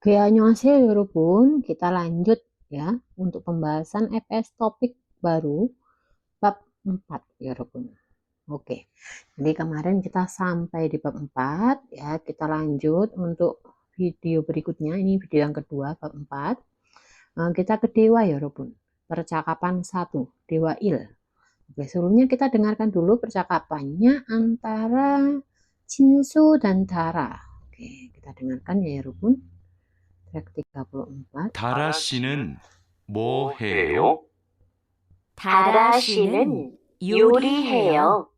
Oke, annyeonghaseyo 여러분. Kita lanjut ya untuk pembahasan FS topik baru bab 4 여러분. Oke. Jadi kemarin kita sampai di bab 4 ya. Kita lanjut untuk video berikutnya. Ini video yang kedua bab 4. Kita ke dewa 여러분. Percakapan 1, dewa il. Oke, sebelumnya kita dengarkan dulu percakapannya antara Jinsu dan Dara. Oke, kita dengarkan ya 여러분. Track 34. 다라 씨는 뭐 해요? 다라 씨는 요리해요.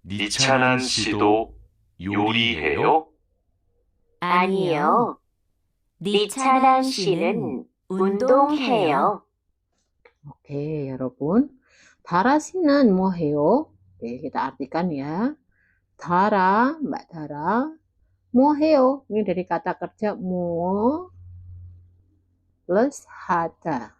니찬한 씨도 요리해요? 아니요. 니찬한 씨는 운동해요. Oke, 여러분. Dara 씨는 뭐 해요? Oke, kita artikan ya. Dara, Mbak Dara, 뭐 해요? Ini dari kata kerja 뭐 plus 하다.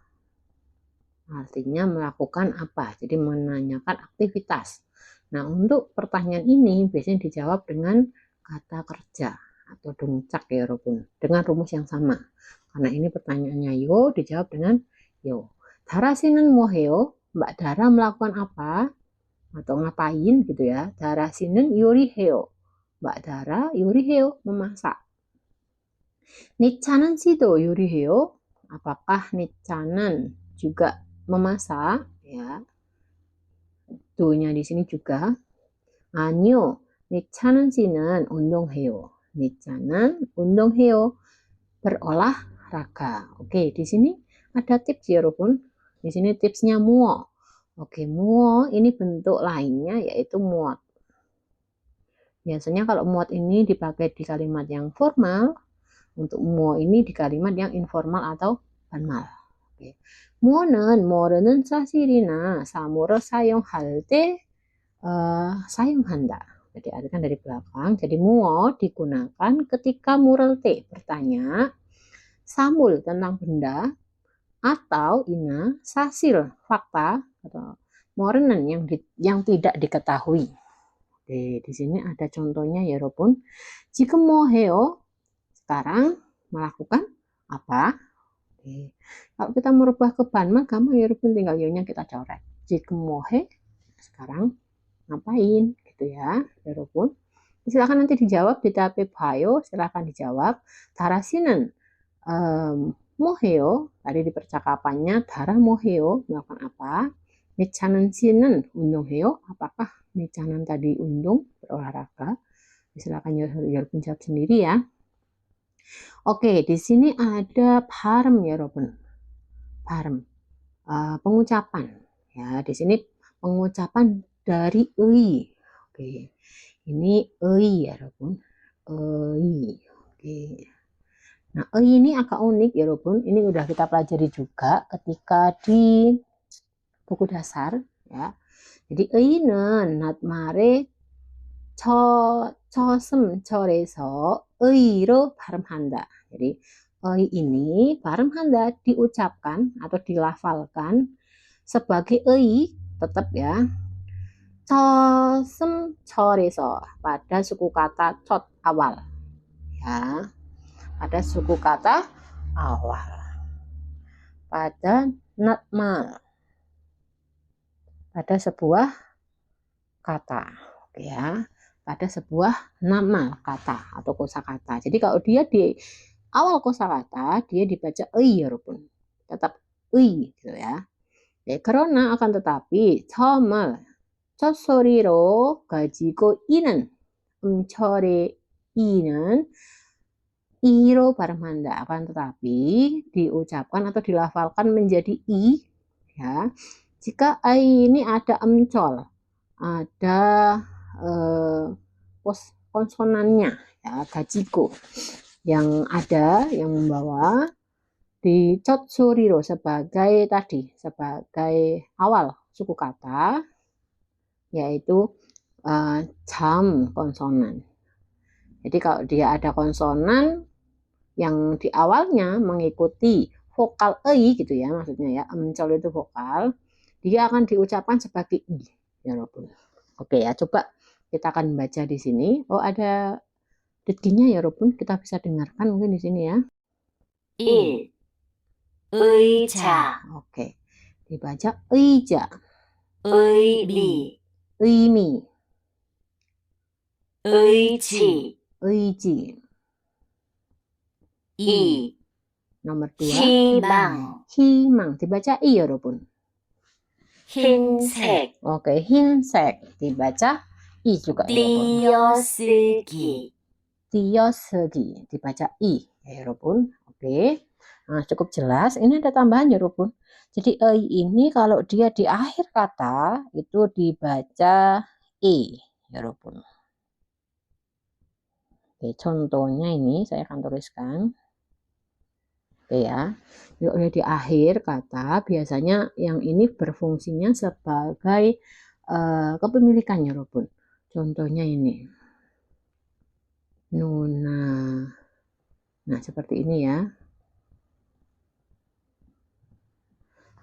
Artinya melakukan apa? Jadi menanyakan aktivitas. Nah, untuk pertanyaan ini biasanya dijawab dengan kata kerja atau dongcak ya, 여러분. Dengan rumus yang sama. Karena ini pertanyaannya yo, dijawab dengan yo. Dara 씨는 뭐 해요? Mbak Dara melakukan apa? Atau ngapain gitu ya. Dara 씨는 요리해요. Mbak Dara 요리해요, memasak. 니찬한 씨도 요리해요. Apakah Nichanan juga memasak ya? Do-nya di sini juga. 아니요. 니차는 씨는 운동해요. 니차는 운동해요. Berolahraga. Oke, di sini ada tips ya, 여러분. Di sini tipsnya muo. Oke, muo ini bentuk lainnya yaitu muot. Biasanya kalau muot ini dipakai di kalimat yang formal, untuk muo ini di kalimat yang informal atau formal. Oke. 무어는 모르는 사실이나 사물을 사용할 때 사용한다. Jadi artikan dari belakang. Jadi muo digunakan ketika murelte bertanya, samul tentang benda, atau ina sasil fakta atau morenan yang tidak diketahui. Oke, di sini ada contohnya ya, 여러분. 지금 뭐 해요? Sekarang melakukan apa? Oke. Kalau kita merubah ke banma, gampang ya, 여러분. Tinggal yo-nya kita coret. 지금 뭐 해? Sekarang ngapain? Gitu ya, 여러분. Silakan nanti dijawab di TAP Bio. Silakan dijawab. Dara 씨는 뭐 해요? Tadi di percakapannya Dara 뭐 해요? Melakukan apa? 니찬한 씨는 운동해요? Apakah Nichanan tadi untung, berolahraga? Silakan 여러분 jawab sendiri ya. Oke, di sini ada 발음 여러분. 발음. Pengucapan. Ya, di sini pengucapan dari 의. Oke. Ini 의 여러분. 의. Oke. Nah, 의 ini agak unik 여러분. Ini udah kita pelajari juga ketika di buku dasar ya. Jadi 의는 낱말에 처음절에서 의로 발음한다. Jadi 의 ini 발음한다 diucapkan atau dilafalkan sebagai 의 tetap ya. 처음절에서 pada suku kata 첫 awal ya. Pada suku kata awal. Pada 낱말. Pada sebuah kata ya. Pada sebuah nama kata atau kosakata. Jadi kalau dia di awal kosakata dia dibaca 의 여러분. Tetap 의 gitu ya. 그러나 akan tetapi 처음을 첫 소리로 가지고 이는 음절의 이는 i로 발음한다. Akan tetapi diucapkan atau dilafalkan menjadi i ya. Jika i ini ada emcol, ada konsonannya ya, gajigo yang ada yang membawa di chotsuriro sebagai tadi sebagai awal suku kata yaitu jam konsonan. Jadi kalau dia ada konsonan yang di awalnya mengikuti vokal ei gitu ya, maksudnya ya, emcol itu vokal, dia akan diucapkan sebagai i ya, 여러분. Oke ya, coba kita akan baca di sini. Oh, ada Detiknya ya 여러분, kita bisa dengarkan mungkin di sini ya. 1. 의자, Oke. Dibaca 의자, 의리, 의미, 의지. 의지. 2. Nomor 2, 희망, 희망. Dibaca i 여러분. 흰색, Oke, 흰색. Dibaca i juga 여러분. 띄어쓰기, 띄어쓰기. Dibaca i ya 여러분. Oke. Nah, cukup jelas. Ini ada tambahan ya 여러분. Jadi i ini kalau dia di akhir kata itu dibaca e ya 여러분. Oke, contohnya ini saya akan tuliskan. Oke ya. Kalau di akhir kata biasanya yang ini berfungsinya sebagai kepemilikan ya 여러분. Contohnya ini. Nuna. Nah, seperti ini ya.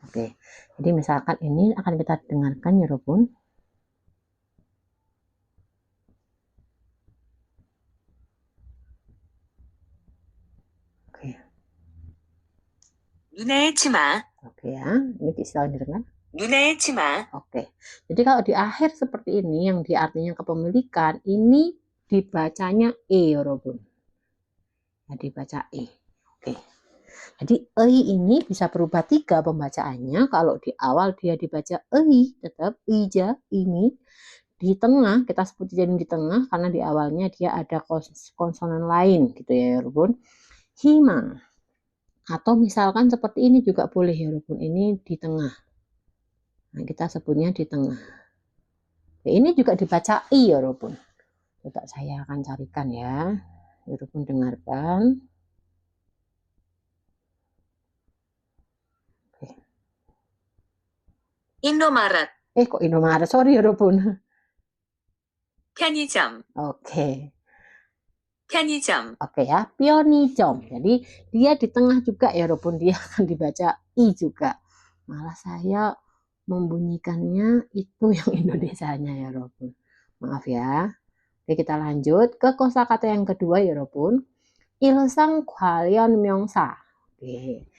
Oke. Jadi misalkan ini akan kita dengarkan ya 여러분. Oke. 눈에 치마, Oke ya. Ini istilah dengar. 눈에 치마, Oke. Jadi kalau di akhir seperti ini yang di artinya kepemilikan, ini dibacanya e 여러분. Nah, dibaca e. Oke. Jadi ini bisa berubah 3 pembacaannya. Kalau di awal dia dibaca tetap ija ini. Di tengah kita sebut jadi di tengah karena di awalnya dia ada konsonan lain gitu ya 여러분. Himang. Atau misalkan seperti ini juga boleh ya 여러분. Ini di tengah. Nah, kita sebutnya di tengah. Oke, ini juga dibaca i ya 여러분. Coba saya akan carikan ya. 여러분 dengarkan. 인도마켓, Kok Indomaret? Sorry 여러분. 편의점, Oke. 편의점, Oke ya, pionijom. Jadi dia di tengah juga ya 여러분. Dia akan dibaca i juga. Malah saya membunyikannya itu yang Indonesianya ya 여러분. Maaf ya. Oke, kita lanjut ke kosakata yang kedua ya 여러분. 일상 관련 명사. Oke.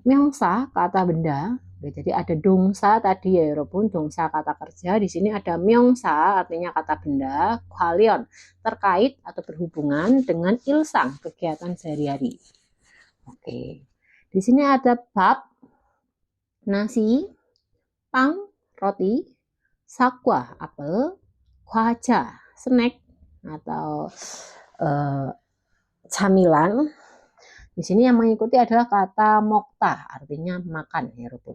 명사 kata benda. Jadi ada dongsa tadi ya 여러분, dongsa kata kerja. Di sini ada 명사 artinya kata benda, 관련 terkait atau berhubungan dengan ilsang kegiatan sehari-hari. Oke. Di sini ada 밥, nasi, 빵, roti, sakwa, apel, 과자, snack atau camilan. Di sini yang mengikuti adalah kata mokta, artinya makan ya 여러분.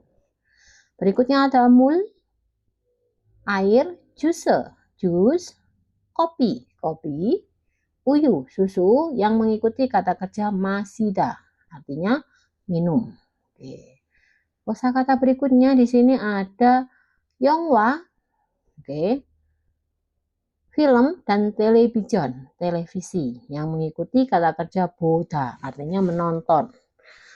Berikutnya ada mul, air, jus, kopi, uyu, susu yang mengikuti kata kerja masida, artinya minum. Oke. Kosakata berikutnya di sini ada yongwa, oke, film dan televisi yang mengikuti kata kerja boda, artinya menonton.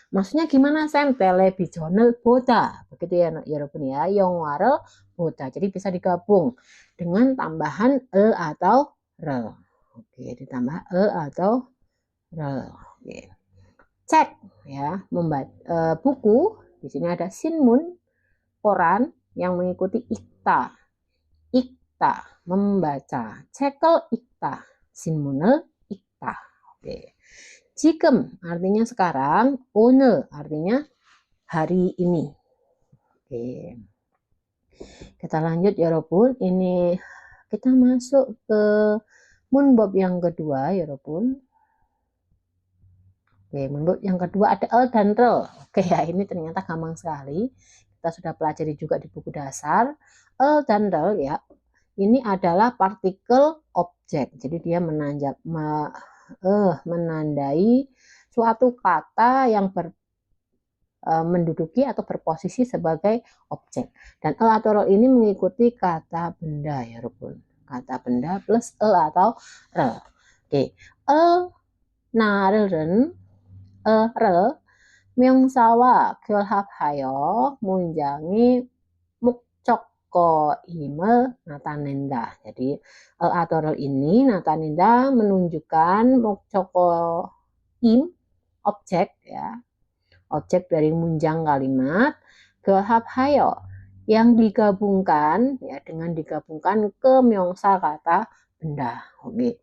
Maksudnya gimana Sam? Televisional boda. Begitu ya 여러분 ya. 영화를 boda. Jadi bisa digabung dengan tambahan e atau r. Oke, ditambah e atau r. Oke. Cek ya, membaca buku. Di sini ada sinmun, koran yang mengikuti ikta. Ikta, membaca. Cekel ikta. Sinmun을 ikta. Oke. 지금 artinya sekarang, 오늘 artinya hari ini. Oke. Kita lanjut ya 여러분. Ini kita masuk ke 문법 yang kedua ya 여러분. Oke, 문법 yang kedua ada el dan rel. Oke ya, ini ternyata gampang sekali. Kita sudah pelajari juga di buku dasar. El dan rel ya. Ini adalah partikel objek. Jadi dia menandai suatu kata yang menduduki atau berposisi sebagai objek. Dan el atau rel ini mengikuti kata benda ya 여러분. Kata benda plus el atau rel. Oke. El 날은 rel 명사와 결합하여 문장의 목적 im을 나타낸다. Jadi atau rel ini 나타낸다 menunjukkan im objek ya. Objek dari munjang kalimat gel합하여 yang digabungkan ya dengan digabungkan ke 명사 kata benda. Oke.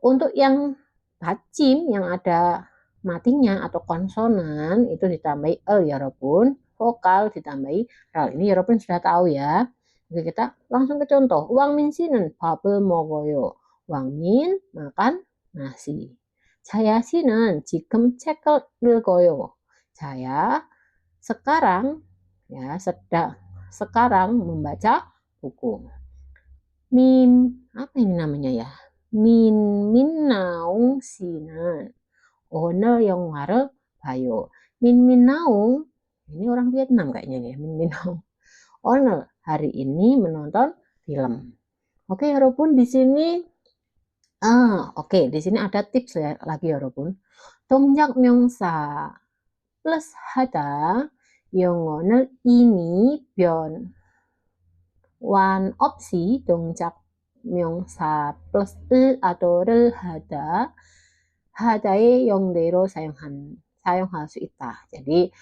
Untuk yang 받침 yang ada matinya atau konsonan itu ditambahi 여러분, vokal ditambahi rel. Ini 여러분 sudah tahu ya. Oke, kita langsung ke contoh. 왕민 씨는 밥을 먹어요. 왕민 makan nasi. 자야 씨는 지금 책을 읽어요. Saya sekarang ya sekarang membaca buku. Apa ini namanya ya? 민민나옹 씨는 오늘 영화를 봐요. 민민나옹 ini orang Vietnam kayaknya nih. 민민나옹 오늘 hari ini menonton film. Oke, 여러분 di sini oke, di sini ada tips ya lagi 여러분. 동작 명사 plus 하다 영어는 ini 변환 없이 동작 명사 plus atau 를 하다의 영대로 사용할 수 있다. Jadi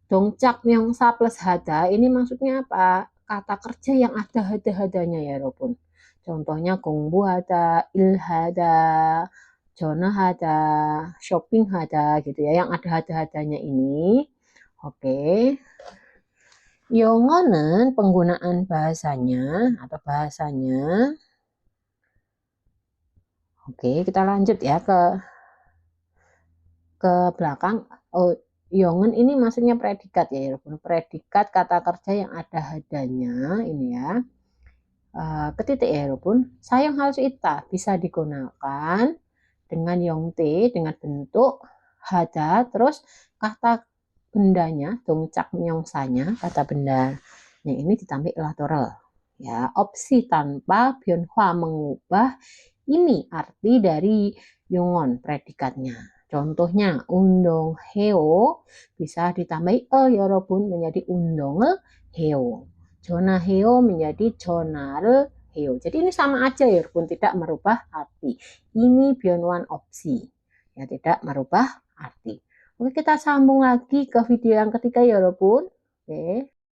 동작 명사 plus hada ini maksudnya apa? Kata kerja yang ada hada-hadanya ya, 여러분. Contohnya 공부하다, 일하다, 전화하다, 쇼핑하다 gitu ya, yang ada hada-hadanya ini. Oke. 영어는 penggunaan bahasanya atau bahasanya. Oke, kita lanjut ya ke belakang. 영은 ini maksudnya predikat ya, predikat kata kerja yang ada hadanya ini ya. Ketitik ya, 여러분. 사용할 수 있다 bisa digunakan dengan 영대 dengan bentuk hada terus kata bendanya, 동작 명사nya, kata bendanya ini ditambah lateral ya. Opsi tanpa 변화 mengubah ini arti dari 용언 predikatnya. Contohnya 운동해요 bisa ditambahi 여러분 menjadi 운동을 해요. 전화해요 menjadi 전화를 해요. Jadi ini sama aja ya, 여러분, tidak merubah arti. Ini 변환 opsi ya, tidak merubah arti. Oke, kita sambung lagi ke video yang ketiga ya, 여러분. Oke.